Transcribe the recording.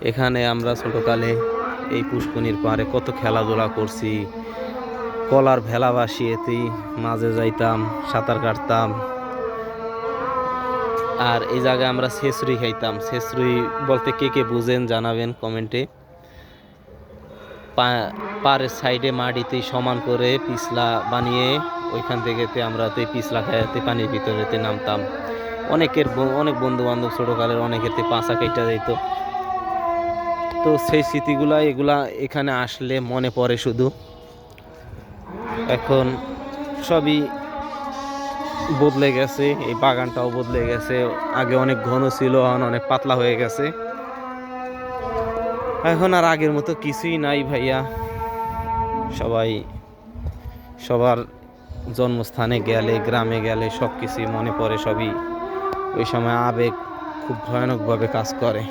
এখানে আমরা ছোটকালে এই পুষ্কনির পাড়ে কত খেলাধুলা করছি। কলার ভেলা ভাসিয়েতেই মাঝে যাইতাম, সাঁতার কাটতাম। আর এই জায়গায় আমরা ছেঁচড়ি খাইতাম। ছেঁচড়ি বলতে কে কে বুঝেন জানাবেন কমেন্টে। পাড়ের সাইডে মাটিতে সমান করে পিছলা বানিয়ে ওইখান থেকে আমরা পিছলা খাইতে পানির ভিতরেতে নামতাম। অনেক বন্ধু বান্ধব ছোটকালের অনেকের পাঁচা কেটে যেত। তো সেই স্মৃতিগুলা এগুলা এখানে আসলে মনে পড়ে শুধু। এখন সবই বদলে গেছে, এই বাগানটাও বদলে গেছে। আগে অনেক ঘন ছিল, এখন অনেক পাতলা হয়ে গেছে। এখন আর আগের মতো কিছুই নাই ভাইয়া। সবাই সবার জন্মস্থানে গেলে, গ্রামে গেলে সব কিছুই মনে পড়ে। সবই ওই সময় আবেগ খুব ভয়ানকভাবে কাজ করে।